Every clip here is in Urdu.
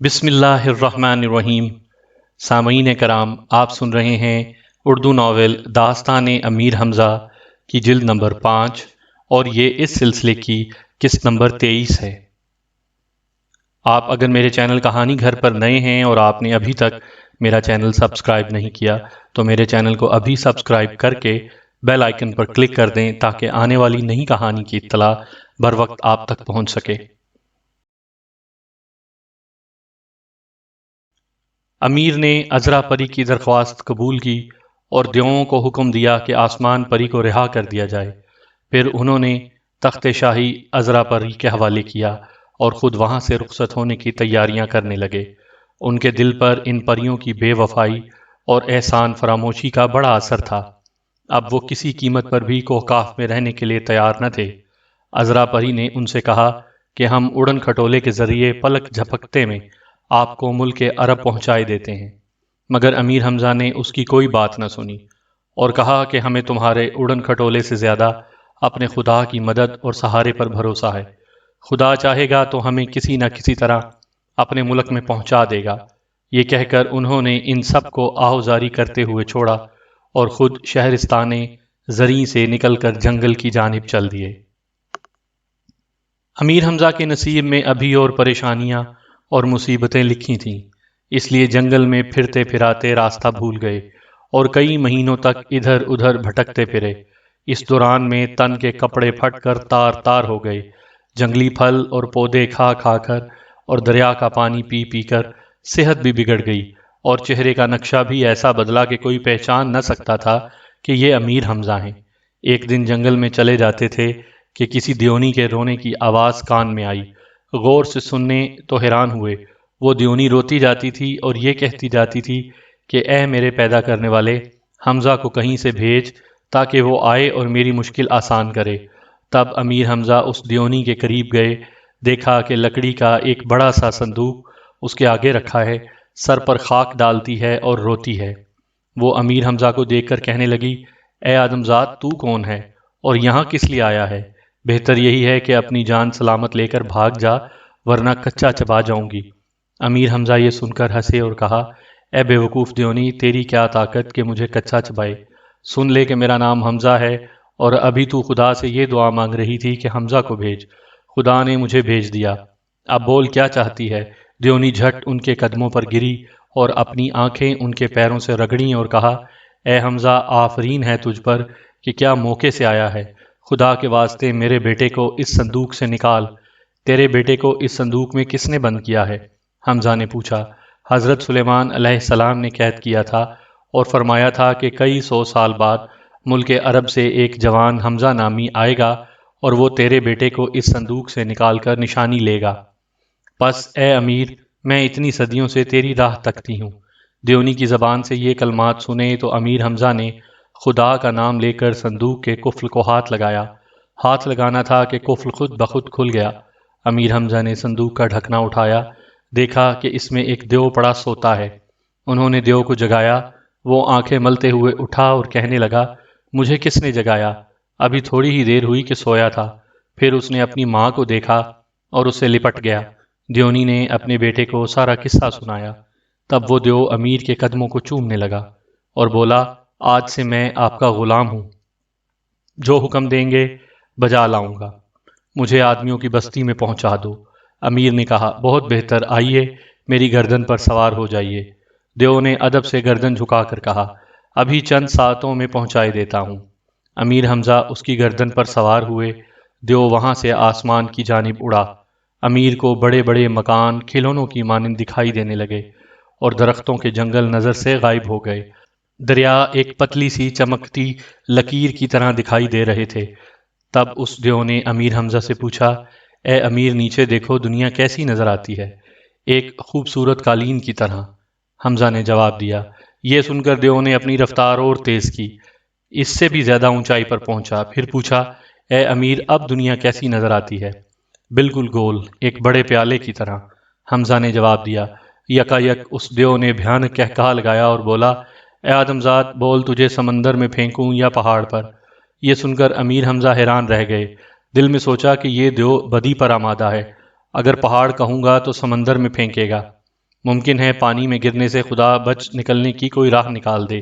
بسم اللہ الرحمن الرحیم۔ سامعین کرام، آپ سن رہے ہیں اردو ناول داستان امیر حمزہ کی جلد نمبر 5 اور یہ اس سلسلے کی قسط نمبر 23 ہے۔ آپ اگر میرے چینل کہانی گھر پر نئے ہیں اور آپ نے ابھی تک میرا چینل سبسکرائب نہیں کیا تو میرے چینل کو ابھی سبسکرائب کر کے بیل آئیکن پر کلک کر دیں تاکہ آنے والی نئی کہانی کی اطلاع بر وقت آپ تک پہنچ سکے۔ امیر نے عذرا پری کی درخواست قبول کی اور دیوؤں کو حکم دیا کہ آسمان پری کو رہا کر دیا جائے۔ پھر انہوں نے تخت شاہی عذرا پری کے حوالے کیا اور خود وہاں سے رخصت ہونے کی تیاریاں کرنے لگے۔ ان کے دل پر ان پریوں کی بے وفائی اور احسان فراموشی کا بڑا اثر تھا۔ اب وہ کسی قیمت پر بھی کوہکاف میں رہنے کے لیے تیار نہ تھے۔ عذرا پری نے ان سے کہا کہ ہم اڑن کھٹولے کے ذریعے پلک جھپکتے میں آپ کو ملک عرب پہنچائے دیتے ہیں۔ مگر امیر حمزہ نے اس کی کوئی بات نہ سنی اور کہا کہ ہمیں تمہارے اڑن کھٹولے سے زیادہ اپنے خدا کی مدد اور سہارے پر بھروسہ ہے۔ خدا چاہے گا تو ہمیں کسی نہ کسی طرح اپنے ملک میں پہنچا دے گا۔ یہ کہہ کر انہوں نے ان سب کو آہوزاری کرتے ہوئے چھوڑا اور خود شہرستان زریں سے نکل کر جنگل کی جانب چل دیے۔ امیر حمزہ کے نصیب میں ابھی اور پریشانیاں اور مصیبتیں لکھی تھیں، اس لیے جنگل میں پھرتے پھراتے راستہ بھول گئے اور کئی مہینوں تک ادھر ادھر بھٹکتے پھرے۔ اس دوران میں تن کے کپڑے پھٹ کر تار تار ہو گئے، جنگلی پھل اور پودے کھا کھا کر اور دریا کا پانی پی پی کر صحت بھی بگڑ گئی اور چہرے کا نقشہ بھی ایسا بدلا کہ کوئی پہچان نہ سکتا تھا کہ یہ امیر حمزہ ہیں۔ ایک دن جنگل میں چلے جاتے تھے کہ کسی دیونی کے رونے کی آواز کان میں آئی۔ غور سے سننے تو حیران ہوئے۔ وہ دیونی روتی جاتی تھی اور یہ کہتی جاتی تھی کہ اے میرے پیدا کرنے والے، حمزہ کو کہیں سے بھیج تاکہ وہ آئے اور میری مشکل آسان کرے۔ تب امیر حمزہ اس دیونی کے قریب گئے، دیکھا کہ لکڑی کا ایک بڑا سا صندوق اس کے آگے رکھا ہے، سر پر خاک ڈالتی ہے اور روتی ہے۔ وہ امیر حمزہ کو دیکھ کر کہنے لگی، اے آدمزاد، تو کون ہے اور یہاں کس لیے آیا ہے؟ بہتر یہی ہے کہ اپنی جان سلامت لے کر بھاگ جا، ورنہ کچا چبا جاؤں گی۔ امیر حمزہ یہ سن کر ہنسے اور کہا، اے بے وقوف دیونی، تیری کیا طاقت کہ مجھے کچا چبائے؟ سن لے کہ میرا نام حمزہ ہے اور ابھی تو خدا سے یہ دعا مانگ رہی تھی کہ حمزہ کو بھیج۔ خدا نے مجھے بھیج دیا، اب بول کیا چاہتی ہے؟ دیونی جھٹ ان کے قدموں پر گری اور اپنی آنکھیں ان کے پیروں سے رگڑیں اور کہا، اے حمزہ، آفرین ہے تجھ پر کہ کیا موقع سے آیا ہے۔ خدا کے واسطے میرے بیٹے کو اس صندوق سے نکال۔ تیرے بیٹے کو اس صندوق میں کس نے بند کیا ہے؟ حمزہ نے پوچھا۔ حضرت سلیمان علیہ السلام نے قید کیا تھا اور فرمایا تھا کہ کئی 100 سال بعد ملک عرب سے ایک جوان حمزہ نامی آئے گا اور وہ تیرے بیٹے کو اس صندوق سے نکال کر نشانی لے گا۔ پس اے امیر، میں اتنی صدیوں سے تیری راہ تکتی ہوں۔ دیونی کی زبان سے یہ کلمات سنے تو امیر حمزہ نے خدا کا نام لے کر صندوق کے قفل کو ہاتھ لگایا۔ ہاتھ لگانا تھا کہ قفل خود بخود کھل گیا۔ امیر حمزہ نے صندوق کا ڈھکنا اٹھایا، دیکھا کہ اس میں ایک دیو پڑا سوتا ہے۔ انہوں نے دیو کو جگایا۔ وہ آنکھیں ملتے ہوئے اٹھا اور کہنے لگا، مجھے کس نے جگایا؟ ابھی تھوڑی ہی دیر ہوئی کہ سویا تھا۔ پھر اس نے اپنی ماں کو دیکھا اور اسے لپٹ گیا۔ دیونی نے اپنے بیٹے کو سارا قصہ سنایا۔ تب وہ دیو امیر کے قدموں کو چومنے لگا اور بولا، آج سے میں آپ کا غلام ہوں، جو حکم دیں گے بجا لاؤں گا۔ مجھے آدمیوں کی بستی میں پہنچا دو۔ امیر نے کہا، بہت بہتر، آئیے میری گردن پر سوار ہو جائیے۔ دیو نے ادب سے گردن جھکا کر کہا، ابھی چند ساعتوں میں پہنچائے دیتا ہوں۔ امیر حمزہ اس کی گردن پر سوار ہوئے۔ دیو وہاں سے آسمان کی جانب اڑا۔ امیر کو بڑے بڑے مکان کھلونوں کی مانند دکھائی دینے لگے اور درختوں کے جنگل نظر سے غائب ہو گئے۔ دریا ایک پتلی سی چمکتی لکیر کی طرح دکھائی دے رہے تھے۔ تب اس دیو نے امیر حمزہ سے پوچھا، اے امیر، نیچے دیکھو، دنیا کیسی نظر آتی ہے؟ ایک خوبصورت قالین کی طرح۔ حمزہ نے جواب دیا۔ یہ سن کر دیو نے اپنی رفتار اور تیز کی، اس سے بھی زیادہ اونچائی پر پہنچا۔ پھر پوچھا، اے امیر، اب دنیا کیسی نظر آتی ہے؟ بالکل گول، ایک بڑے پیالے کی طرح۔ حمزہ نے جواب دیا۔ یکا یک اس دیو نے بھیانک قہقہا لگایا اور بولا، اے آدمزاد، بول تجھے سمندر میں پھینکوں یا پہاڑ پر؟ یہ سن کر امیر حمزہ حیران رہ گئے۔ دل میں سوچا کہ یہ دیو بدی پر آمادہ ہے، اگر پہاڑ کہوں گا تو سمندر میں پھینکے گا۔ ممکن ہے پانی میں گرنے سے خدا بچ نکلنے کی کوئی راہ نکال دے۔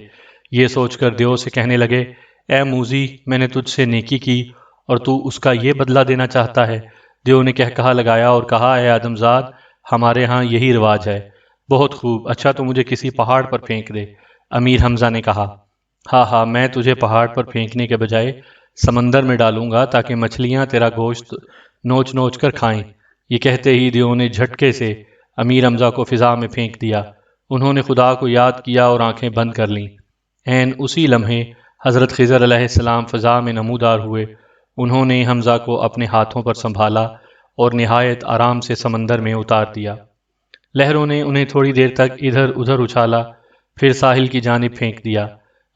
یہ سوچ کر دیو سے کہنے لگے، اے موذی، میں نے تجھ سے نیکی کی اور تو اس کا یہ بدلہ دینا چاہتا ہے؟ دیو نے کہا لگایا اور کہا، اے آدم زاد، ہمارے ہاں یہی رواج ہے۔ بہت خوب، اچھا تو مجھے کسی پہاڑ پر پھینک دے۔ امیر حمزہ نے کہا، ہاں ہاں، میں تجھے پہاڑ پر پھینکنے کے بجائے سمندر میں ڈالوں گا تاکہ مچھلیاں تیرا گوشت نوچ نوچ کر کھائیں۔ یہ کہتے ہی دیو نے جھٹکے سے امیر حمزہ کو فضا میں پھینک دیا۔ انہوں نے خدا کو یاد کیا اور آنکھیں بند کر لیں۔ عین اسی لمحے حضرت خضر علیہ السلام فضا میں نمودار ہوئے۔ انہوں نے حمزہ کو اپنے ہاتھوں پر سنبھالا اور نہایت آرام سے سمندر میں اتار دیا۔ لہروں نے انہیں تھوڑی دیر تک ادھر ادھر اچھالا، پھر ساحل کی جانب پھینک دیا۔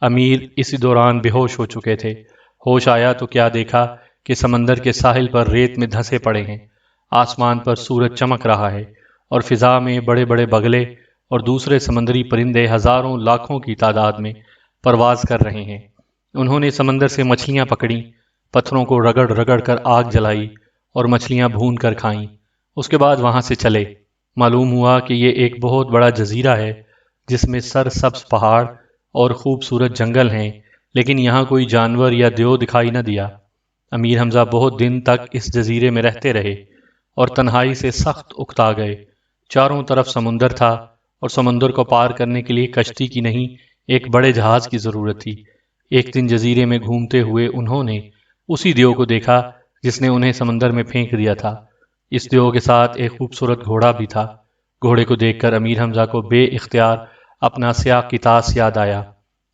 امیر اسی دوران بے ہوش ہو چکے تھے۔ ہوش آیا تو کیا دیکھا کہ سمندر کے ساحل پر ریت میں دھنسے پڑے ہیں، آسمان پر سورج چمک رہا ہے اور فضا میں بڑے بڑے بگلے اور دوسرے سمندری پرندے ہزاروں لاکھوں کی تعداد میں پرواز کر رہے ہیں۔ انہوں نے سمندر سے مچھلیاں پکڑیں، پتھروں کو رگڑ رگڑ کر آگ جلائی اور مچھلیاں بھون کر کھائیں۔ اس کے بعد وہاں سے چلے۔ معلوم ہوا کہ یہ ایک بہت بڑا جزیرہ ہے جس میں سر سبز پہاڑ اور خوبصورت جنگل ہیں، لیکن یہاں کوئی جانور یا دیو دکھائی نہ دیا۔ امیر حمزہ بہت دن تک اس جزیرے میں رہتے رہے اور تنہائی سے سخت اکتا گئے۔ چاروں طرف سمندر تھا اور سمندر کو پار کرنے کے لیے کشتی کی نہیں، ایک بڑے جہاز کی ضرورت تھی۔ ایک دن جزیرے میں گھومتے ہوئے انہوں نے اسی دیو کو دیکھا جس نے انہیں سمندر میں پھینک دیا تھا۔ اس دیو کے ساتھ ایک خوبصورت گھوڑا بھی تھا۔ گھوڑے کو دیکھ کر امیر حمزہ کو بے اختیار اپنا سیاہ قطاس یاد آیا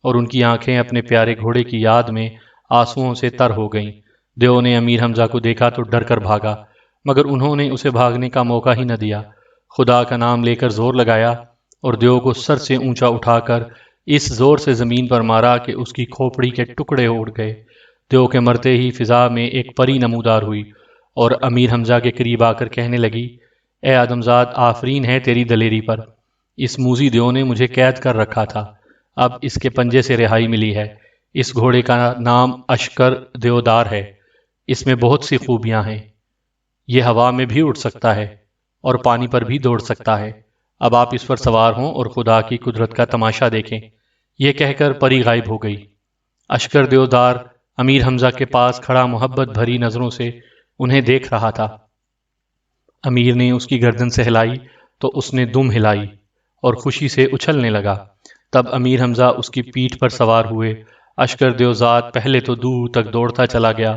اور ان کی آنکھیں اپنے پیارے گھوڑے کی یاد میں آنسوؤں سے تر ہو گئیں۔ دیو نے امیر حمزہ کو دیکھا تو ڈر کر بھاگا، مگر انہوں نے اسے بھاگنے کا موقع ہی نہ دیا۔ خدا کا نام لے کر زور لگایا اور دیو کو سر سے اونچا اٹھا کر اس زور سے زمین پر مارا کہ اس کی کھوپڑی کے ٹکڑے اڑ گئے۔ دیو کے مرتے ہی فضا میں ایک پری نمودار ہوئی اور امیر حمزہ کے قریب آ کر کہنے لگی، اے آدمزاد، آفرین ہے تیری دلیری پر۔ اس موذی دیو نے مجھے قید کر رکھا تھا، اب اس کے پنجے سے رہائی ملی ہے۔ اس گھوڑے کا نام اشکر دیودار ہے، اس میں بہت سی خوبیاں ہیں۔ یہ ہوا میں بھی اڑ سکتا ہے اور پانی پر بھی دوڑ سکتا ہے۔ اب آپ اس پر سوار ہوں اور خدا کی قدرت کا تماشا دیکھیں۔ یہ کہہ کر پری غائب ہو گئی۔ اشکر دیودار امیر حمزہ کے پاس کھڑا محبت بھری نظروں سے انہیں دیکھ رہا تھا۔ امیر نے اس کی گردن سے ہلائی تو اس نے دم ہلائی اور خوشی سے اچھلنے لگا۔ تب امیر حمزہ اس کی پیٹھ پر سوار ہوئے۔ اشکر دیوزاد پہلے تو دور تک دوڑتا چلا گیا،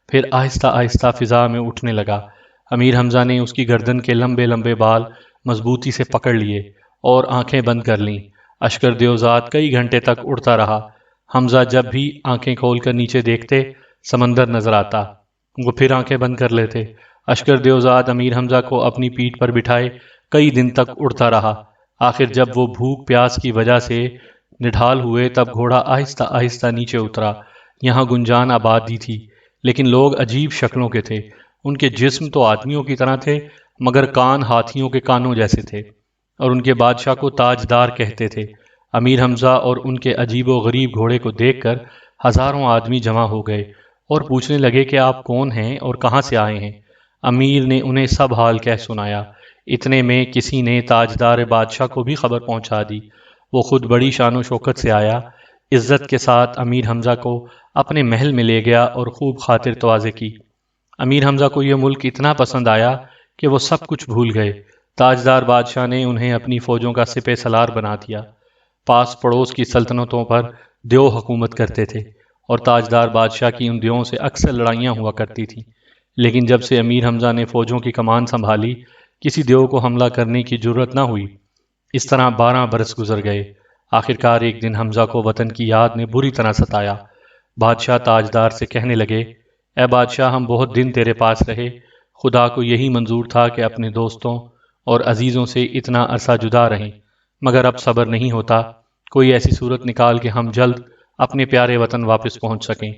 پھر آہستہ آہستہ فضا میں اٹھنے لگا۔ امیر حمزہ نے اس کی گردن کے لمبے لمبے بال مضبوطی سے پکڑ لیے اور آنکھیں بند کر لیں۔ اشکر دیوزاد کئی گھنٹے تک اڑتا رہا۔ حمزہ جب بھی آنکھیں کھول کر نیچے دیکھتے سمندر نظر آتا، وہ پھر آنکھیں بند کر لیتے۔ اشکر دیوزاد امیر حمزہ کو اپنی پیٹھ پر بٹھائے کئی دن تک اڑتا رہا۔ آخر جب وہ بھوک پیاس کی وجہ سے نڈھال ہوئے تب گھوڑا آہستہ آہستہ نیچے اترا۔ یہاں گنجان آبادی تھی، لیکن لوگ عجیب شکلوں کے تھے۔ ان کے جسم تو آدمیوں کی طرح تھے، مگر کان ہاتھیوں کے کانوں جیسے تھے، اور ان کے بادشاہ کو تاجدار کہتے تھے۔ امیر حمزہ اور ان کے عجیب و غریب گھوڑے کو دیکھ کر ہزاروں آدمی جمع ہو گئے اور پوچھنے لگے کہ آپ کون ہیں اور کہاں سے آئے ہیں؟ امیر نے انہیں سب حال کہہ سنایا۔ اتنے میں کسی نے تاجدار بادشاہ کو بھی خبر پہنچا دی۔ وہ خود بڑی شان و شوکت سے آیا، عزت کے ساتھ امیر حمزہ کو اپنے محل میں لے گیا اور خوب خاطر تواضع کی۔ امیر حمزہ کو یہ ملک اتنا پسند آیا کہ وہ سب کچھ بھول گئے۔ تاجدار بادشاہ نے انہیں اپنی فوجوں کا سپہ سالار بنا دیا۔ پاس پڑوس کی سلطنتوں پر دیو حکومت کرتے تھے اور تاجدار بادشاہ کی ان دیوؤں سے اکثر لڑائیاں ہوا کرتی تھیں، لیکن جب سے امیر حمزہ نے فوجوں کی کمان سنبھالی کسی دیو کو حملہ کرنے کی جرت نہ ہوئی۔ اس طرح 12 برس گزر گئے۔ آخرکار ایک دن حمزہ کو وطن کی یاد نے بری طرح ستایا۔ بادشاہ تاجدار سے کہنے لگے، اے بادشاہ، ہم بہت دن تیرے پاس رہے، خدا کو یہی منظور تھا کہ اپنے دوستوں اور عزیزوں سے اتنا عرصہ جدا رہیں، مگر اب صبر نہیں ہوتا، کوئی ایسی صورت نکال کہ ہم جلد اپنے پیارے وطن واپس پہنچ سکیں۔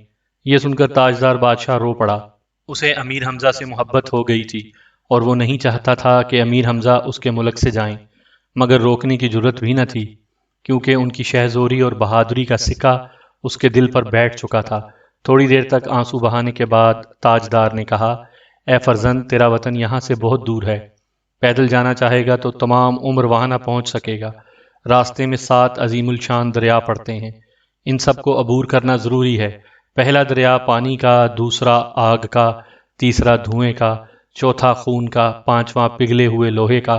یہ سن کر تاجدار بادشاہ رو پڑا۔ اسے امیر حمزہ سے محبت ہو گئی تھی اور وہ نہیں چاہتا تھا کہ امیر حمزہ اس کے ملک سے جائیں، مگر روکنے کی جرت بھی نہ تھی، کیونکہ ان کی شہزوری اور بہادری کا سکہ اس کے دل پر بیٹھ چکا تھا۔ تھوڑی دیر تک آنسو بہانے کے بعد تاجدار نے کہا، اے فرزند، تیرا وطن یہاں سے بہت دور ہے، پیدل جانا چاہے گا تو تمام عمر وہاں نہ پہنچ سکے گا۔ راستے میں 7 عظیم الشان دریا پڑتے ہیں، ان سب کو عبور کرنا ضروری ہے۔ پہلا دریا پانی کا، دوسرا آگ کا، تیسرا دھوئیں کا، چوتھا خون کا، پانچواں پگھلے ہوئے لوہے کا،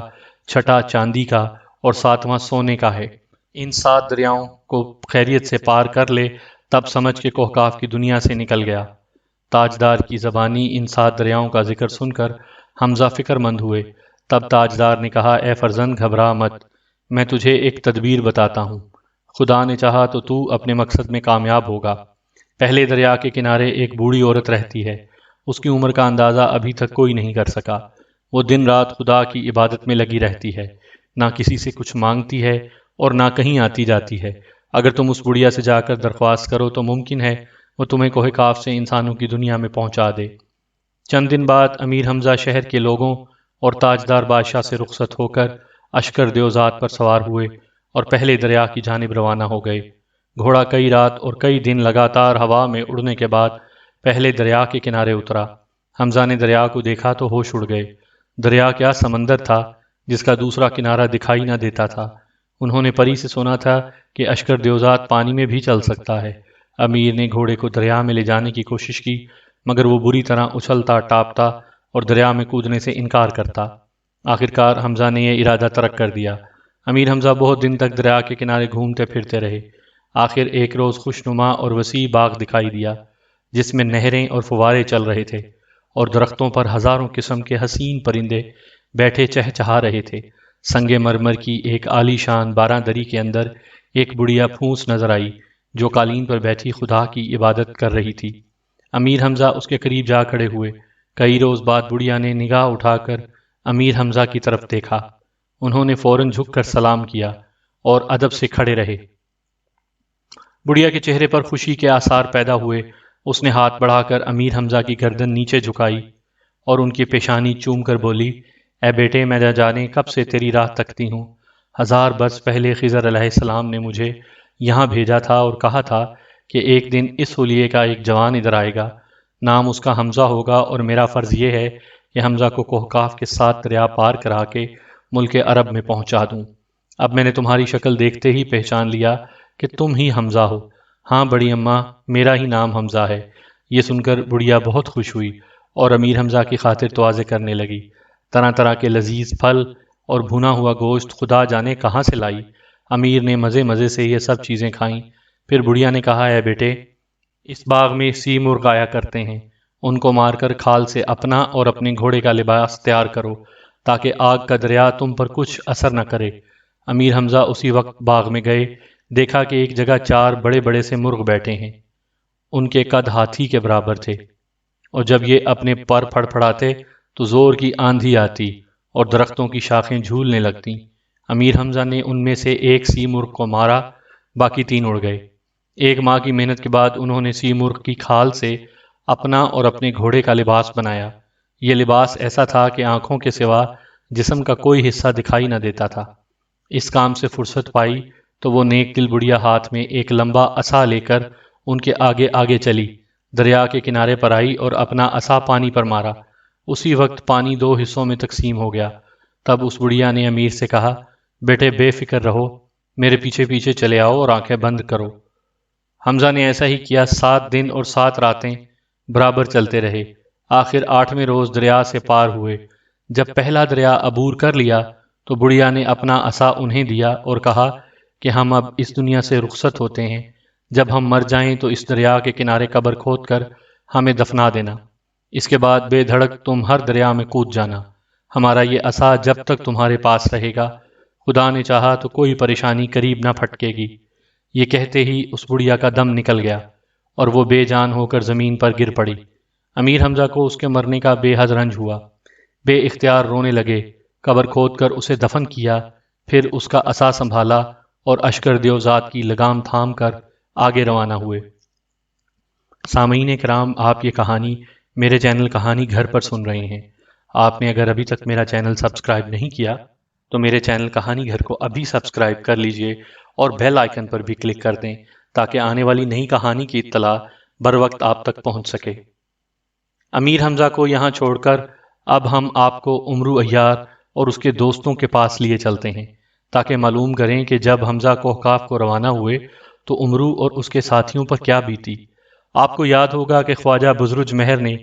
چھٹا چاندی کا اور ساتواں سونے کا ہے۔ ان 7 دریاؤں کو خیریت سے پار کر لے تب سمجھ کے کوہکاف کی دنیا سے نکل گیا۔ تاجدار کی زبانی ان 7 دریاؤں کا ذکر سن کر حمزہ فکر مند ہوئے۔ تب تاجدار نے کہا، اے فرزند گھبرا مت، میں تجھے ایک تدبیر بتاتا ہوں، خدا نے چاہا تو تو اپنے مقصد میں کامیاب ہوگا۔ پہلے دریا کے کنارے ایک بوڑھی عورت رہتی ہے، اس کی عمر کا اندازہ ابھی تک کوئی نہیں کر سکا۔ وہ دن رات خدا کی عبادت میں لگی رہتی ہے، نہ کسی سے کچھ مانگتی ہے اور نہ کہیں آتی جاتی ہے۔ اگر تم اس بڑھیا سے جا کر درخواست کرو تو ممکن ہے وہ تمہیں کوہ کاف سے انسانوں کی دنیا میں پہنچا دے۔ چند دن بعد امیر حمزہ شہر کے لوگوں اور تاجدار بادشاہ سے رخصت ہو کر اشکر دیوزات پر سوار ہوئے اور پہلے دریا کی جانب روانہ ہو گئے۔ گھوڑا کئی رات اور کئی دن لگاتار ہوا میں اڑنے کے بعد پہلے دریا کے کنارے اترا۔ حمزہ نے دریا کو دیکھا تو ہوش اڑ گئے۔ دریا کیا سمندر تھا جس کا دوسرا کنارہ دکھائی نہ دیتا تھا۔ انہوں نے پری سے سنا تھا کہ اشکر دیوزات پانی میں بھی چل سکتا ہے۔ امیر نے گھوڑے کو دریا میں لے جانے کی کوشش کی، مگر وہ بری طرح اچھلتا ٹاپتا اور دریا میں کودنے سے انکار کرتا۔ آخرکار حمزہ نے یہ ارادہ ترک کر دیا۔ امیر حمزہ بہت دن تک دریا کے کنارے گھومتے پھرتے رہے۔ آخر ایک روز خوشنما اور وسیع باغ دکھائی دیا جس میں نہریں اور فوارے چل رہے تھے اور درختوں پر ہزاروں قسم کے حسین پرندے بیٹھے چہچہا رہے تھے۔ سنگ مرمر کی ایک عالی شان باراں دری کے اندر ایک بڑھیا پھونس نظر آئی جو قالین پر بیٹھی خدا کی عبادت کر رہی تھی۔ امیر حمزہ اس کے قریب جا کھڑے ہوئے۔ کئی روز بعد بڑھیا نے نگاہ اٹھا کر امیر حمزہ کی طرف دیکھا۔ انہوں نے فوراً جھک کر سلام کیا اور ادب سے کھڑے رہے۔ بڑھیا کے چہرے پر خوشی کے آثار پیدا ہوئے۔ اس نے ہاتھ بڑھا کر امیر حمزہ کی گردن نیچے جھکائی اور ان کی پیشانی چوم کر بولی، اے بیٹے، میں نہ جانے کب سے تیری راہ تکتی ہوں۔ 1000 برس پہلے خضر علیہ السلام نے مجھے یہاں بھیجا تھا اور کہا تھا کہ ایک دن اس حلیے کا ایک جوان ادھر آئے گا، نام اس کا حمزہ ہوگا، اور میرا فرض یہ ہے کہ حمزہ کو کوہکاف کے 7 دریا پار کرا کے ملک عرب میں پہنچا دوں۔ اب میں نے تمہاری شکل دیکھتے ہی پہچان لیا کہ تم ہی حمزہ ہو۔ ہاں بڑی اماں، میرا ہی نام حمزہ ہے۔ یہ سن کر بڑھیا بہت خوش ہوئی اور امیر حمزہ کی خاطر توازے کرنے لگی۔ طرح طرح کے لذیذ پھل اور بھنا ہوا گوشت خدا جانے کہاں سے لائی۔ امیر نے مزے مزے سے یہ سب چیزیں کھائیں۔ پھر بڑھیا نے کہا، اے بیٹے، اس باغ میں سی مرغ آیا کرتے ہیں، ان کو مار کر کھال سے اپنا اور اپنے گھوڑے کا لباس تیار کرو تاکہ آگ کا دریا تم پر کچھ اثر نہ کرے۔ امیر حمزہ اسی وقت باغ میں گئے، دیکھا کہ ایک جگہ 4 بڑے بڑے سے مرغ بیٹھے ہیں، ان کے قد ہاتھی کے برابر تھے، اور جب یہ اپنے پر پھڑ پھڑاتے تو زور کی آندھی آتی اور درختوں کی شاخیں جھولنے لگتیں۔ امیر حمزہ نے ان میں سے ایک سی مرغ کو مارا، باقی 3 اڑ گئے۔ ایک ماہ کی محنت کے بعد انہوں نے سی مرغ کی کھال سے اپنا اور اپنے گھوڑے کا لباس بنایا۔ یہ لباس ایسا تھا کہ آنکھوں کے سوا جسم کا کوئی حصہ دکھائی نہ دیتا تھا۔ اس کام سے فرصت پائی تو وہ نیک دل بڑھیا ہاتھ میں ایک لمبا عصا لے کر ان کے آگے آگے چلی، دریا کے کنارے پر آئی اور اپنا عصا پانی پر مارا۔ اسی وقت پانی 2 حصوں میں تقسیم ہو گیا۔ تب اس بڑھیا نے امیر سے کہا، بیٹے بے فکر رہو، میرے پیچھے پیچھے چلے آؤ اور آنکھیں بند کرو۔ حمزہ نے ایسا ہی کیا۔ 7 دن اور 7 راتیں برابر چلتے رہے۔ آخر 8ویں روز دریا سے پار ہوئے۔ جب پہلا دریا عبور کر لیا تو بڑھیا نے اپنا عصا انہیں دیا اور کہا کہ ہم اب اس دنیا سے رخصت ہوتے ہیں۔ جب ہم مر جائیں تو اس دریا کے کنارے قبر کھود کر ہمیں دفنا دینا۔ اس کے بعد بے دھڑک تم ہر دریا میں کود جانا۔ ہمارا یہ عصا جب تک تمہارے پاس رہے گا، خدا نے چاہا تو کوئی پریشانی قریب نہ پھٹکے گی۔ یہ کہتے ہی اس بڑھیا کا دم نکل گیا اور وہ بے جان ہو کر زمین پر گر پڑی۔ امیر حمزہ کو اس کے مرنے کا بے حد رنج ہوا، بے اختیار رونے لگے، قبر کھود کر اسے دفن کیا، پھر اس کا عصا سنبھالا اور اشکر دیوزات کی لگام تھام کر آگے روانہ ہوئے۔ سامعین کرام، آپ یہ کہانی میرے چینل کہانی گھر پر سن رہے ہیں۔ آپ نے اگر ابھی تک میرا چینل سبسکرائب نہیں کیا تو میرے چینل کہانی گھر کو ابھی سبسکرائب کر لیجئے اور بیل آئیکن پر بھی کلک کر دیں تاکہ آنے والی نئی کہانی کی اطلاع بر وقت آپ تک پہنچ سکے۔ امیر حمزہ کو یہاں چھوڑ کر اب ہم آپ کو عمرو عیار اور اس کے دوستوں کے پاس لیے چلتے ہیں تاکہ معلوم کریں کہ جب حمزہ کوہقاف کو روانہ ہوئے تو عمرو اور اس کے ساتھیوں پر کیا بیتی۔ آپ کو یاد ہوگا کہ خواجہ بزرج مہر نے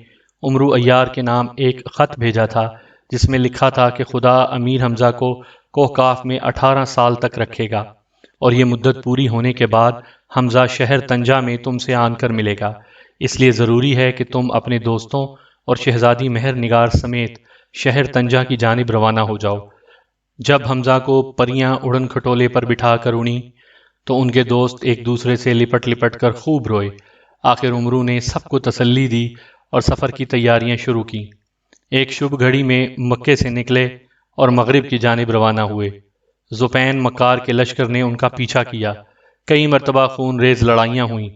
عمرو عیار کے نام ایک خط بھیجا تھا جس میں لکھا تھا کہ خدا امیر حمزہ کو کوہقاف میں 18 سال تک رکھے گا اور یہ مدت پوری ہونے کے بعد حمزہ شہر تنجا میں تم سے آن کر ملے گا، اس لیے ضروری ہے کہ تم اپنے دوستوں اور شہزادی مہر نگار سمیت شہر تنجا کی جانب روانہ ہو جاؤ۔ جب حمزہ کو پریاں اڑن کھٹولے پر بٹھا کر اڑیں تو ان کے دوست ایک دوسرے سے لپٹ لپٹ کر خوب روئے۔ آخر عمرو نے سب کو تسلی دی اور سفر کی تیاریاں شروع کی۔ ایک شبھ گھڑی میں مکے سے نکلے اور مغرب کی جانب روانہ ہوئے۔ زپین مکار کے لشکر نے ان کا پیچھا کیا۔ کئی مرتبہ خون ریز لڑائیاں ہوئیں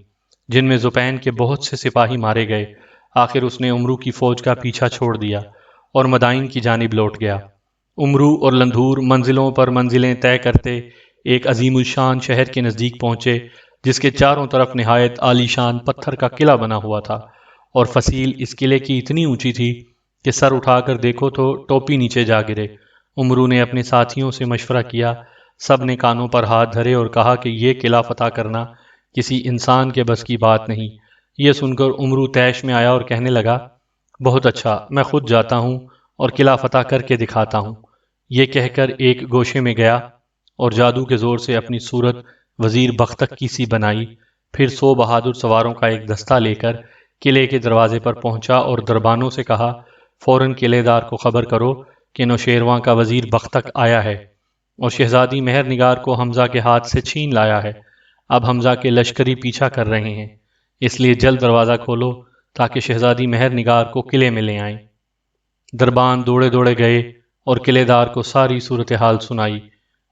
جن میں زپین کے بہت سے سپاہی مارے گئے۔ آخر اس نے عمرو کی فوج کا پیچھا چھوڑ دیا اور مدائن کی جانب لوٹ گیا۔ عمرو اور لندھور منزلوں پر منزلیں طے کرتے ایک عظیم الشان شہر کے نزدیک پہنچے جس کے چاروں طرف نہایت عالی شان پتھر کا قلعہ بنا ہوا تھا، اور فصیل اس قلعے کی اتنی اونچی تھی کہ سر اٹھا کر دیکھو تو ٹوپی نیچے جا گرے۔ عمرو نے اپنے ساتھیوں سے مشورہ کیا، سب نے کانوں پر ہاتھ دھرے اور کہا کہ یہ قلعہ فتح کرنا کسی انسان کے بس کی بات نہیں۔ یہ سن کر عمرو طیش میں آیا اور کہنے لگا، بہت اچھا، میں خود جاتا ہوں اور قلعہ فتح کر کے دکھاتا ہوں۔ یہ کہہ کر ایک گوشے میں گیا اور جادو کے زور سے اپنی صورت وزیر بختک کی سی بنائی، پھر 100 بہادر سواروں کا ایک دستہ لے کر قلعے کے دروازے پر پہنچا اور دربانوں سے کہا، فوراً قلعے دار کو خبر کرو کہ نوشیروان کا وزیر بختک آیا ہے اور شہزادی مہر نگار کو حمزہ کے ہاتھ سے چھین لایا ہے۔ اب حمزہ کے لشکری پیچھا کر رہے ہیں، اس لیے جلد دروازہ کھولو تاکہ شہزادی مہر نگار کو قلعے میں لے آئیں۔ دربان دوڑے دوڑے گئے اور قلعے دار کو ساری صورتحال سنائی۔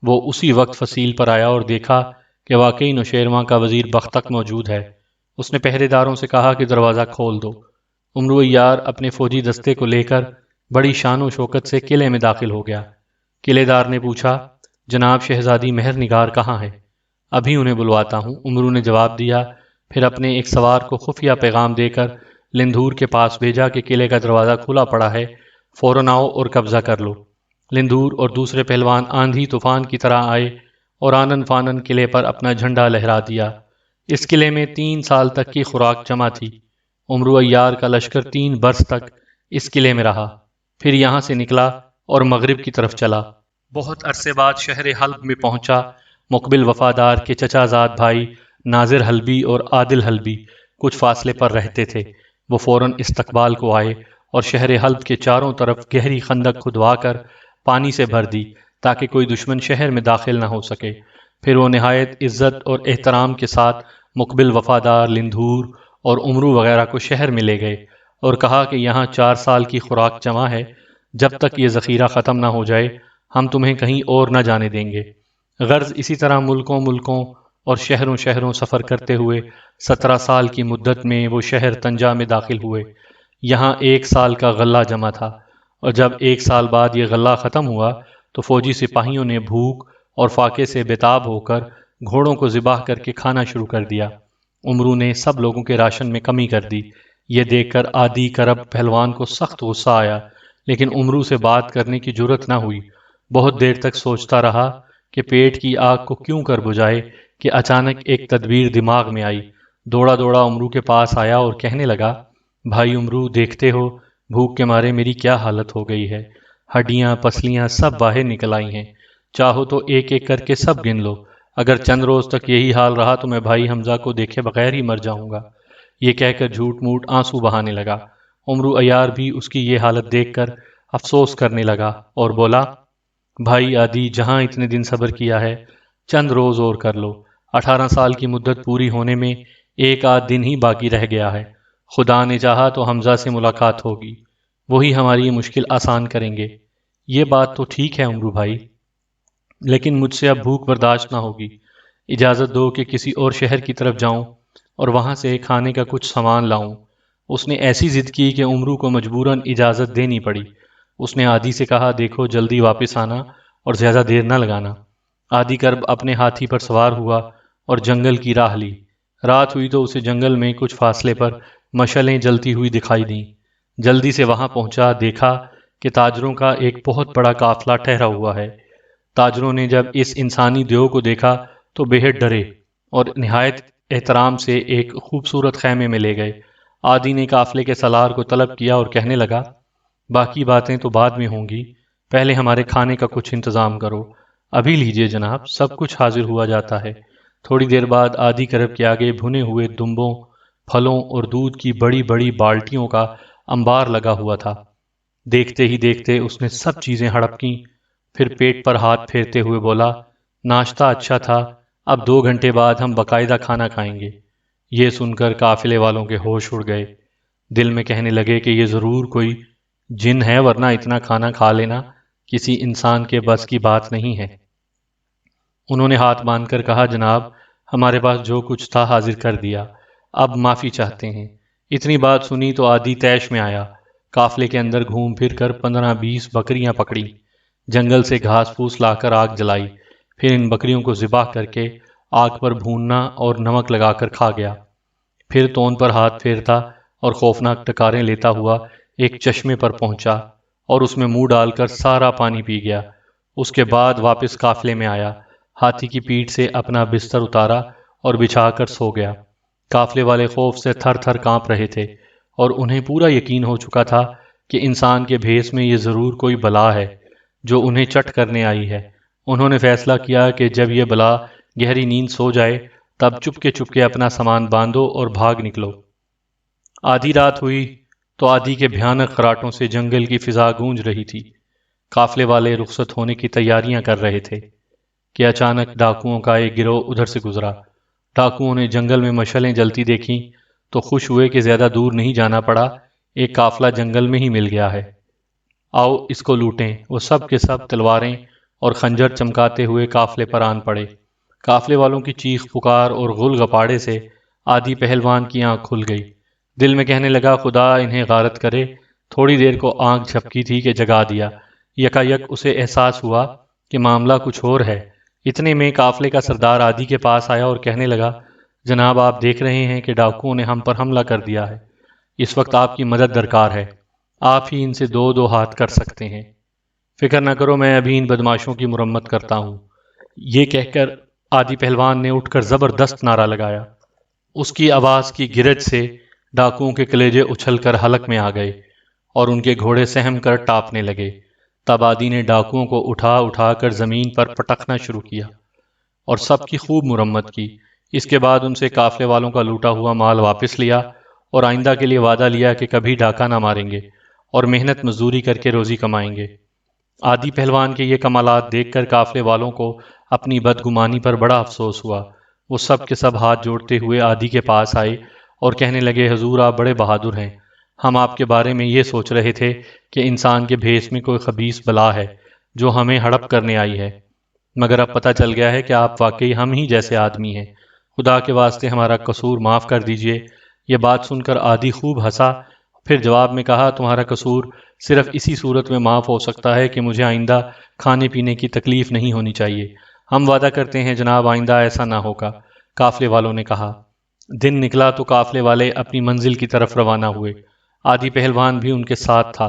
وہ اسی وقت فصیل پر آیا اور دیکھا کہ واقعی نوشیروان کا وزیر بختک موجود ہے۔ اس نے پہرے داروں سے کہا کہ دروازہ کھول دو۔ عمرو عیار اپنے فوجی دستے کو لے کر بڑی شان و شوکت سے قلعے میں داخل ہو گیا۔ قلعے دار نے پوچھا، جناب شہزادی مہر نگار کہاں ہے؟ ابھی انہیں بلواتا ہوں، عمرو نے جواب دیا، پھر اپنے ایک سوار کو خفیہ پیغام دے کر لندھور کے پاس بھیجا کہ قلعے کا دروازہ کھلا پڑا ہے، فوراً آؤ اور قبضہ کر لو۔ لندھور اور دوسرے پہلوان آندھی طوفان کی طرح آئے اور آنن فانن قلعے پر اپنا جھنڈا لہرا دیا۔ اس قلعے میں 3 سال تک کی خوراک جمع تھی۔ عمرو عیار کا لشکر 3 برس تک اس قلعے میں رہا، پھر یہاں سے نکلا اور مغرب کی طرف چلا۔ بہت عرصے بعد شہر حلب میں پہنچا۔ مقبل وفادار کے چچا زاد بھائی ناظر حلبی اور عادل حلبی کچھ فاصلے پر رہتے تھے۔ وہ فوراً استقبال کو آئے اور شہر حلب کے چاروں طرف گہری خندق کھدوا کر پانی سے بھر دی تاکہ کوئی دشمن شہر میں داخل نہ ہو سکے۔ پھر وہ نہایت عزت اور احترام کے ساتھ مقبل وفادار، لندھور اور عمرو وغیرہ کو شہر میں لے گئے اور کہا کہ یہاں 4 سال کی خوراک جمع ہے، جب تک یہ ذخیرہ ختم نہ ہو جائے ہم تمہیں کہیں اور نہ جانے دیں گے۔ غرض اسی طرح ملکوں اور شہروں سفر کرتے ہوئے 17 سال کی مدت میں وہ شہر تنجا میں داخل ہوئے۔ یہاں 1 سال کا غلہ جمع تھا، اور جب 1 سال بعد یہ غلہ ختم ہوا تو فوجی سپاہیوں نے بھوک اور فاقے سے بےتاب ہو کر گھوڑوں کو ذبح کر کے کھانا شروع کر دیا۔ عمرو نے سب لوگوں کے راشن میں کمی کر دی۔ یہ دیکھ کر عادی کرب پہلوان کو سخت غصہ آیا، لیکن عمرو سے بات کرنے کی جرت نہ ہوئی۔ بہت دیر تک سوچتا رہا کہ پیٹ کی آگ کو کیوں کر بجھائے کہ اچانک ایک تدبیر دماغ میں آئی۔ دوڑا دوڑا عمرو کے پاس آیا اور کہنے لگا، بھائی عمرو، دیکھتے ہو بھوک کے مارے میری کیا حالت ہو گئی ہے، ہڈیاں پسلیاں سب باہر نکل آئی ہیں، چاہو تو ایک ایک کر کے سب گن لو، اگر چند روز تک یہی حال رہا تو میں بھائی حمزہ کو دیکھے بغیر ہی مر جاؤں گا۔ یہ کہہ کر جھوٹ موٹ آنسو بہانے لگا۔ عمرو عیار بھی اس کی یہ حالت دیکھ کر افسوس کرنے لگا اور بولا، بھائی عادی، جہاں اتنے دن صبر کیا ہے چند روز اور کر لو، 18 سال کی مدت پوری ہونے میں 1 آدھ دن ہی باقی رہ گیا ہے، خدا نے چاہا تو حمزہ سے ملاقات ہوگی، وہی ہماری یہ مشکل آسان کریں گے۔ یہ بات تو ٹھیک ہے عمرو بھائی، لیکن مجھ سے اب بھوک برداشت نہ ہوگی، اجازت دو کہ کسی اور شہر کی طرف جاؤں اور وہاں سے کھانے کا کچھ سامان لاؤں۔ اس نے ایسی ضد کی کہ عمرو کو مجبوراً اجازت دینی پڑی۔ اس نے عادی سے کہا، دیکھو جلدی واپس آنا اور زیادہ دیر نہ لگانا۔ عادی کرب اپنے ہاتھی پر سوار ہوا اور جنگل کی راہ لی۔ رات ہوئی تو اسے جنگل میں کچھ فاصلے پر مشعلیں جلتی ہوئی دکھائی دیں۔ جلدی سے وہاں پہنچا، دیکھا کہ تاجروں کا ایک بہت بڑا قافلہ ٹھہرا ہوا ہے۔ تاجروں نے جب اس انسانی دیو کو دیکھا تو بے حد ڈرے اور نہایت احترام سے ایک خوبصورت خیمے میں لے گئے۔ عادی نے قافلے کے سالار کو طلب کیا اور کہنے لگا، باقی باتیں تو بعد میں ہوں گی، پہلے ہمارے کھانے کا کچھ انتظام کرو۔ ابھی لیجئے جناب، سب کچھ حاضر ہوا جاتا ہے۔ تھوڑی دیر بعد عادی کرب کے آگے بھنے ہوئے دمبوں، پھلوں اور دودھ کی بڑی بڑی بالٹیوں کا انبار لگا ہوا تھا۔ دیکھتے ہی دیکھتے اس نے سب چیزیں ہڑپ کیں، پھر پیٹ پر ہاتھ پھیرتے ہوئے بولا، ناشتہ اچھا تھا، اب 2 گھنٹے بعد ہم باقاعدہ کھانا کھائیں گے۔ یہ سن کر قافلے والوں کے ہوش اڑ گئے، دل میں کہنے لگے کہ یہ ضرور کوئی جن ہے، ورنہ اتنا کھانا کھا لینا کسی انسان کے بس کی بات نہیں ہے۔ انہوں نے ہاتھ باندھ کر کہا، جناب ہمارے پاس جو کچھ تھا حاضر کر دیا، اب معافی چاہتے ہیں۔ اتنی بات سنی تو عادی طیش میں آیا، قافلے کے اندر گھوم پھر کر 15-20 بکریاں پکڑی، جنگل سے گھاس پھوس لا کر آگ جلائی، پھر ان بکریوں کو ذبح کر کے آگ پر بھوننا اور نمک لگا کر کھا گیا۔ پھر تون پر ہاتھ پھیرتا اور خوفناک ٹکاریں لیتا ہوا ایک چشمے پر پہنچا اور اس میں منہ ڈال کر سارا پانی پی گیا۔ اس کے بعد واپس قافلے میں آیا، ہاتھی کی پیٹھ سے اپنا بستر اتارا اور بچھا کر سو گیا۔ قافلے والے خوف سے تھر تھر کانپ رہے تھے اور انہیں پورا یقین ہو چکا تھا کہ انسان کے بھیس میں یہ ضرور کوئی بلا ہے جو انہیں چٹ کرنے آئی ہے۔ انہوں نے فیصلہ کیا کہ جب یہ بلا گہری نیند سو جائے تب چپ کے اپنا سامان باندھو اور بھاگ نکلو۔ آدھی رات ہوئی تو عادی کے بھیانک خراٹوں سے جنگل کی فضا گونج رہی تھی۔ قافلے والے رخصت ہونے کی تیاریاں کر رہے تھے کہ اچانک ڈاکوؤں کا ایک گروہ ادھر سے گزرا۔ ڈاکوؤں نے جنگل میں مشعلیں جلتی دیکھیں تو خوش ہوئے کہ زیادہ دور نہیں جانا پڑا، ایک قافلہ جنگل میں ہی مل گیا ہے، آؤ اس کو لوٹیں۔ وہ سب کے سب تلواریں اور خنجر چمکاتے ہوئے قافلے پر آن پڑے۔ قافلے والوں کی چیخ پکار اور غل غپاڑے سے عادی پہلوان کی آنکھ کھل گئی۔ دل میں کہنے لگا، خدا انہیں غارت کرے، تھوڑی دیر کو آنکھ جھپکی تھی کہ جگا دیا۔ یکا یک اسے احساس ہوا کہ معاملہ کچھ اور ہے۔ اتنے میں قافلے کا سردار عادی کے پاس آیا اور کہنے لگا، جناب آپ دیکھ رہے ہیں کہ ڈاکوؤں نے ہم پر حملہ کر دیا ہے، اس وقت آپ کی مدد درکار ہے، آپ ہی ان سے 2 ہاتھ کر سکتے ہیں۔ فکر نہ کرو، میں ابھی ان بدماشوں کی مرمت کرتا ہوں۔ یہ کہہ کر عادی پہلوان نے اٹھ کر زبردست نعرہ لگایا۔ اس کی آواز کی گرج سے ڈاکوؤں کے کلیجے اچھل کر حلق میں آ گئے اور ان کے گھوڑے سہم کر ٹاپنے لگے۔ تب عادی نے ڈاکوؤں کو اٹھا اٹھا کر زمین پر پٹکنا شروع کیا اور سب کی خوب مرمت کی۔ اس کے بعد ان سے قافلے والوں کا لوٹا ہوا مال واپس لیا اور آئندہ کے لیے وعدہ لیا کہ کبھی ڈاکہ نہ ماریں گے اور محنت مزدوری کر کے روزی کمائیں گے۔ عادی پہلوان کے یہ کمالات دیکھ کر قافلے والوں کو اپنی بدگمانی پر بڑا افسوس ہوا۔ وہ سب کے سب ہاتھ جوڑتے ہوئے عادی کے پاس آئے اور کہنے لگے، حضور آپ بڑے بہادر ہیں، ہم آپ کے بارے میں یہ سوچ رہے تھے کہ انسان کے بھیس میں کوئی خبیث بلا ہے جو ہمیں ہڑپ کرنے آئی ہے، مگر اب پتہ چل گیا ہے کہ آپ واقعی ہم ہی جیسے آدمی ہیں، خدا کے واسطے ہمارا قصور معاف کر دیجئے۔ یہ بات سن کر عادی خوب ہنسا، پھر جواب میں کہا، تمہارا قصور صرف اسی صورت میں معاف ہو سکتا ہے کہ مجھے آئندہ کھانے پینے کی تکلیف نہیں ہونی چاہیے۔ ہم وعدہ کرتے ہیں جناب آئندہ ایسا نہ ہوگا۔ قافلے والوں نے کہا۔ دن نکلا تو قافلے والے اپنی منزل کی طرف روانہ ہوئے۔ عادی پہلوان بھی ان کے ساتھ تھا۔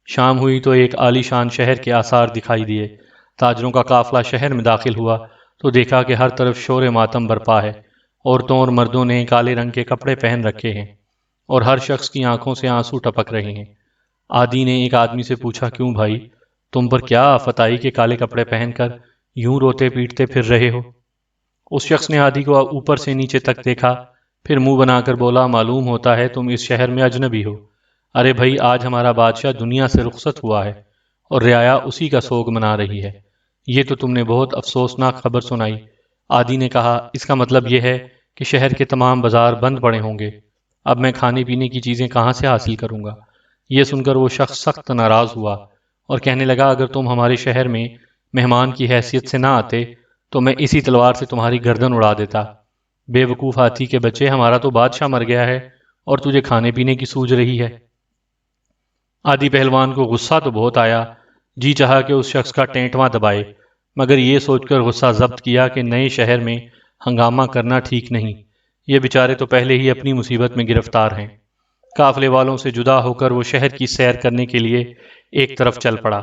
شام ہوئی تو ایک عالی شان شہر کے آثار دکھائی دیے۔ تاجروں کا قافلہ شہر میں داخل ہوا تو دیکھا کہ ہر طرف شور ماتم برپا ہے۔ عورتوں اور مردوں نے کالے رنگ کے کپڑے پہن رکھے ہیں اور ہر شخص کی آنکھوں سے آنسو ٹپک رہے ہیں۔ عادی نے ایک آدمی سے پوچھا، کیوں بھائی، تم پر کیا آفت آئی کہ کالے کپڑے پہن کر یوں روتے پیٹتے پھر رہے ہو؟ اس شخص نے عادی کو اوپر سے نیچے تک دیکھا، پھر منہ بنا کر بولا، معلوم ہوتا ہے تم اس شہر میں اجنبی ہو۔ ارے بھائی، آج ہمارا بادشاہ دنیا سے رخصت ہوا ہے اور رعایا اسی کا سوگ منا رہی ہے، یہ تو تم نے بہت افسوسناک خبر سنائی۔ عادی نے کہا، اس کا مطلب یہ ہے کہ شہر کے تمام بازار بند پڑے ہوں گے، اب میں کھانے پینے کی چیزیں کہاں سے حاصل کروں گا؟ یہ سن کر وہ شخص سخت ناراض ہوا اور کہنے لگا، اگر تم ہمارے شہر میں مہمان کی حیثیت سے نہ آتے تو میں اسی تلوار سے تمہاری گردن اڑا دیتا۔ بے وقوف ہاتھی کے بچے، ہمارا تو بادشاہ مر گیا ہے اور تجھے کھانے پینے کی سوج رہی ہے۔ عادی پہلوان کو غصہ تو بہت آیا، جی چاہا کہ اس شخص کا ٹینٹواں دبائے، مگر یہ سوچ کر غصہ ضبط کیا کہ نئے شہر میں ہنگامہ کرنا ٹھیک نہیں، یہ بیچارے تو پہلے ہی اپنی مصیبت میں گرفتار ہیں۔ قافلے والوں سے جدا ہو کر وہ شہر کی سیر کرنے کے لیے ایک طرف چل پڑا۔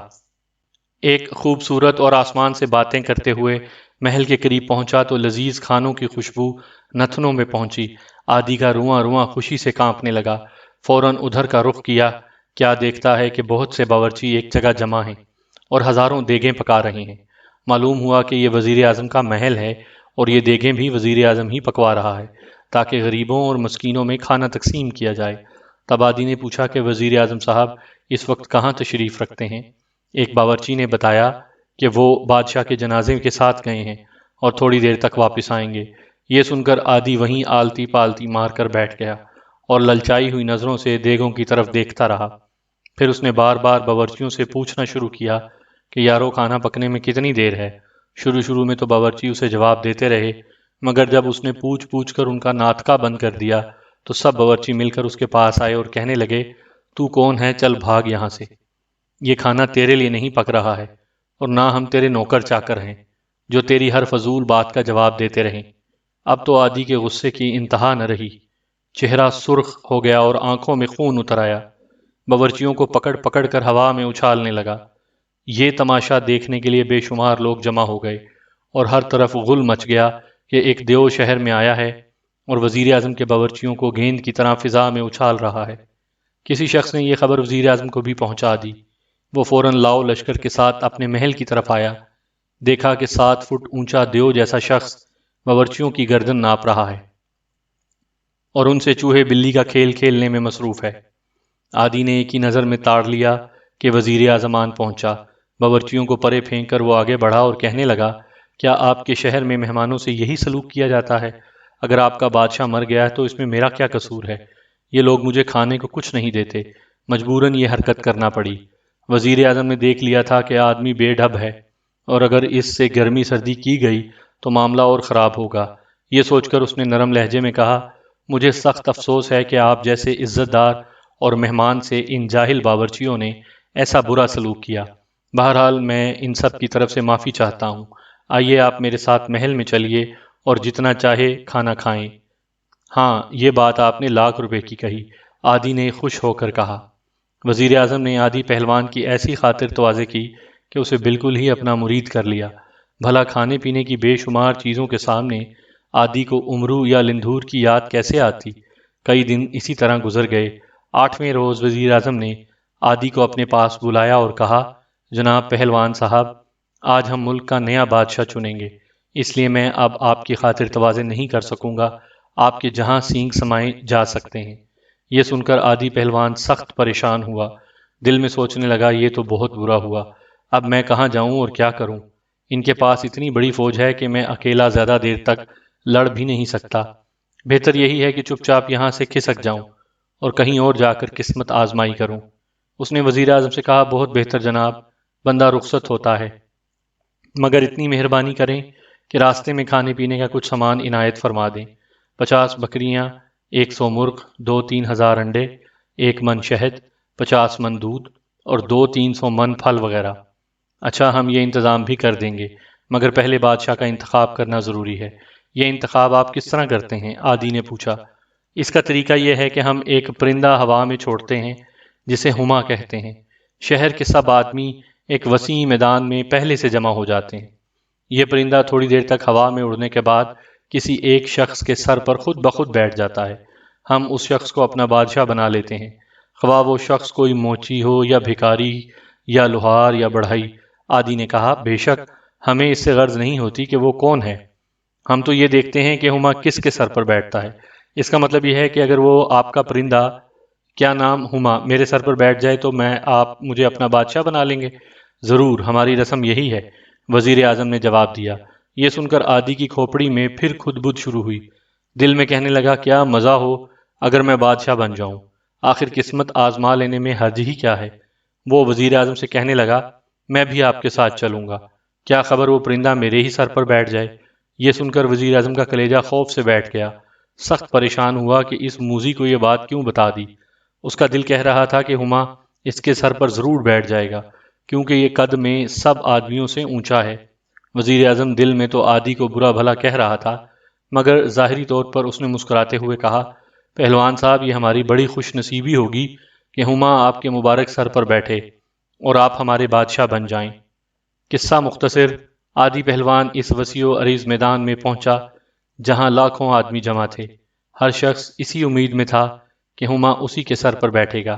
ایک خوبصورت اور آسمان سے باتیں کرتے ہوئے محل کے قریب پہنچا تو لذیذ کھانوں کی خوشبو نتنوں میں پہنچی۔ عادی کا رواں رواں خوشی سے کانپنے لگا۔ فوراً ادھر کا رخ کیا، کیا دیکھتا ہے کہ بہت سے باورچی ایک جگہ جمع ہیں اور ہزاروں دیگیں پکا رہے ہیں۔ معلوم ہوا کہ یہ وزیر اعظم کا محل ہے اور یہ دیگیں بھی وزیر اعظم ہی پکوا رہا ہے تاکہ غریبوں اور مسکینوں میں کھانا تقسیم کیا جائے۔ تب عادی نے پوچھا کہ وزیر اعظم صاحب اس وقت کہاں تشریف رکھتے ہیں؟ ایک باورچی نے بتایا کہ وہ بادشاہ کے جنازے کے ساتھ گئے ہیں اور تھوڑی دیر تک واپس آئیں گے۔ یہ سن کر عادی وہیں آلتی پالتی مار کر بیٹھ گیا اور للچائی ہوئی نظروں سے دیگوں کی طرف دیکھتا رہا۔ پھر اس نے بار بار باورچیوں سے پوچھنا شروع کیا کہ یارو کھانا پکنے میں کتنی دیر ہے؟ شروع میں تو باورچی اسے جواب دیتے رہے، مگر جب اس نے پوچھ پوچھ کر ان کا ناطقہ بند کر دیا تو سب باورچی مل کر اس کے پاس آئے اور کہنے لگے، تو کون ہے؟ چل بھاگ یہاں سے، یہ کھانا تیرے لیے نہیں پک رہا ہے اور نہ ہم تیرے نوکر چاکر ہیں جو تیری ہر فضول بات کا جواب دیتے رہیں۔ اب تو عادی کے غصے کی انتہا نہ رہی، چہرہ سرخ ہو گیا اور آنکھوں میں خون اتر آیا۔ باورچیوں کو پکڑ پکڑ کر ہوا میں اچھالنے لگا۔ یہ تماشا دیکھنے کے لیے بے شمار لوگ جمع ہو گئے اور ہر طرف غل مچ گیا کہ ایک دیو شہر میں آیا ہے اور وزیر اعظم کے باورچیوں کو گیند کی طرح فضا میں اچھال رہا ہے۔ کسی شخص نے یہ خبر وزیر اعظم کو بھی پہنچا دی۔ وہ فوراً لاؤ لشکر کے ساتھ اپنے محل کی طرف آیا۔ دیکھا کہ 7 فٹ اونچا دیو جیسا شخص باورچیوں کی گردن ناپ رہا ہے اور ان سے چوہے بلی کا کھیل کھیلنے میں مصروف ہے۔ عادی نے ایک ہی نظر میں تاڑ لیا کہ وزیر اعظم آن پہنچا۔ باورچیوں کو پرے پھینک کر وہ آگے بڑھا اور کہنے لگا، کیا آپ کے شہر میں مہمانوں سے یہی سلوک کیا جاتا ہے؟ اگر آپ کا بادشاہ مر گیا ہے تو اس میں میرا کیا قصور ہے؟ یہ لوگ مجھے کھانے کو کچھ نہیں دیتے، مجبوراً یہ حرکت کرنا پڑی۔ وزیر اعظم نے دیکھ لیا تھا کہ آدمی بے ڈھب ہے اور اگر اس سے گرمی سردی کی گئی تو معاملہ اور خراب ہوگا۔ یہ سوچ کر اس نے نرم لہجے میں کہا، مجھے سخت افسوس ہے کہ آپ جیسے عزت دار اور مہمان سے ان جاہل باورچیوں نے ایسا برا سلوک کیا۔ بہرحال میں ان سب کی طرف سے معافی چاہتا ہوں۔ آئیے آپ میرے ساتھ محل میں چلیے اور جتنا چاہے کھانا کھائیں۔ ہاں، یہ بات آپ نے ₹1,00,000 کی کہی، عادی نے خوش ہو کر کہا۔ وزیر اعظم نے عادی پہلوان کی ایسی خاطر تواضع کی کہ اسے بالکل ہی اپنا مرید کر لیا۔ بھلا کھانے پینے کی بے شمار چیزوں کے سامنے عادی کو امرو یا لندھور کی یاد کیسے آتی؟ کئی دن اسی طرح گزر گئے۔ 8ویں روز وزیر اعظم نے عادی کو اپنے پاس بلایا اور کہا، جناب پہلوان صاحب، آج ہم ملک کا نیا بادشاہ چنیں گے، اس لیے میں اب آپ کی خاطر تواضع نہیں کر سکوں گا۔ آپ کے جہاں سینگ سمائے جا سکتے ہیں۔ یہ سن کر عادی پہلوان سخت پریشان ہوا۔ دل میں سوچنے لگا، یہ تو بہت برا ہوا، اب میں کہاں جاؤں اور کیا کروں؟ ان کے پاس اتنی بڑی فوج ہے کہ میں اکیلا زیادہ دیر تک لڑ بھی نہیں سکتا۔ بہتر یہی ہے کہ چپ چاپ یہاں سے کھسک جاؤں اور کہیں اور جا کر قسمت آزمائی کروں۔ اس نے وزیر اعظم سے کہا، بہت بہتر جناب، بندہ رخصت ہوتا ہے، مگر اتنی مہربانی کریں کہ راستے میں کھانے پینے کا کچھ سامان عنایت فرما دیں۔ 50 بکریاں، 100 مرغ، 2-3 ہزار انڈے، 1 من شہد، 50 من دودھ اور 200-300 من پھل وغیرہ۔ اچھا، ہم یہ انتظام بھی کر دیں گے، مگر پہلے بادشاہ کا انتخاب کرنا ضروری ہے۔ یہ انتخاب آپ کس طرح کرتے ہیں؟ عادی نے پوچھا۔ اس کا طریقہ یہ ہے کہ ہم ایک پرندہ ہوا میں چھوڑتے ہیں جسے ہما کہتے ہیں۔ شہر کے سب آدمی ایک وسیع میدان میں پہلے سے جمع ہو جاتے ہیں۔ یہ پرندہ تھوڑی دیر تک ہوا میں اڑنے کے بعد کسی ایک شخص کے سر پر خود بخود بیٹھ جاتا ہے۔ ہم اس شخص کو اپنا بادشاہ بنا لیتے ہیں، خواہ وہ شخص کوئی موچی ہو یا بھکاری یا لوہار یا بڑھئی۔ عادی نے کہا، بے شک ہمیں اس سے غرض نہیں ہوتی کہ وہ کون ہے، ہم تو یہ دیکھتے ہیں کہ ہما کس کے سر پر بیٹھتا ہے۔ اس کا مطلب یہ ہے کہ اگر وہ آپ کا پرندہ، کیا نام ہما، میرے سر پر بیٹھ جائے تو آپ مجھے اپنا بادشاہ بنا لیں گے؟ ضرور، ہماری رسم یہی ہے، وزیر اعظم نے جواب دیا۔ یہ سن کر عادی کی کھوپڑی میں پھر خود بد شروع ہوئی۔ دل میں کہنے لگا، کیا مزہ ہو اگر میں بادشاہ بن جاؤں، آخر قسمت آزما لینے میں حرج ہی کیا ہے۔ وہ وزیر اعظم سے کہنے لگا، میں بھی آپ کے ساتھ چلوں گا، کیا خبر وہ پرندہ میرے ہی سر پر بیٹھ جائے۔ یہ سن کر وزیر اعظم کا کلیجہ خوف سے بیٹھ گیا۔ سخت پریشان ہوا کہ اس موذی کو یہ بات کیوں بتا دی۔ اس کا دل کہہ رہا تھا کہ ہما اس کے سر پر ضرور بیٹھ جائے گا، کیونکہ یہ قد میں سب آدمیوں سے اونچا ہے۔ وزیر اعظم دل میں تو عادی کو برا بھلا کہہ رہا تھا، مگر ظاہری طور پر اس نے مسکراتے ہوئے کہا، پہلوان صاحب، یہ ہماری بڑی خوش نصیبی ہوگی کہ ہما آپ کے مبارک سر پر بیٹھے اور آپ ہمارے بادشاہ بن جائیں۔ قصہ مختصر، آدی پہلوان اس وسیع و عریض میدان میں پہنچا جہاں لاکھوں آدمی جمع تھے۔ ہر شخص اسی امید میں تھا کہ ہما اسی کے سر پر بیٹھے گا۔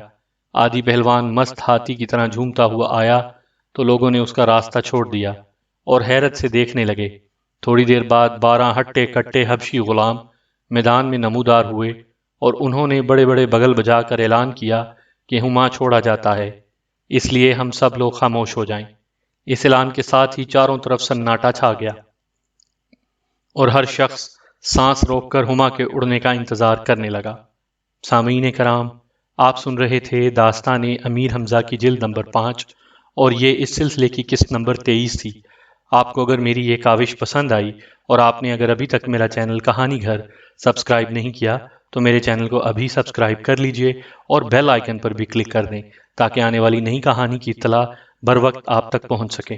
آدی پہلوان مست ہاتھی کی طرح جھومتا ہوا آیا تو لوگوں نے اس کا راستہ چھوڑ دیا اور حیرت سے دیکھنے لگے۔ تھوڑی دیر بعد 12 ہٹے کٹے حبشی غلام میدان میں نمودار ہوئے اور انہوں نے بڑے بڑے بغل بجا کر اعلان کیا کہ ہما چھوڑا جاتا ہے، اس لیے ہم سب لوگ خاموش ہو جائیں۔ اس اعلان کے ساتھ ہی چاروں طرف سناٹا چھا گیا اور ہر شخص سانس روک کر ہما کے اڑنے کا انتظار کرنے لگا۔ سامعین کرام، آپ سن رہے تھے داستان امیر حمزہ کی جلد نمبر 5 اور یہ اس سلسلے کی قسط نمبر 23 تھی۔ آپ کو اگر میری یہ کاوش پسند آئی اور آپ نے اگر ابھی تک میرا چینل کہانی گھر سبسکرائب نہیں کیا تو میرے چینل کو ابھی سبسکرائب کر لیجئے اور بیل آئیکن پر بھی کلک کر دیں تاکہ آنے والی نئی کہانی کی اطلاع بر وقت آپ تک پہنچ سکے۔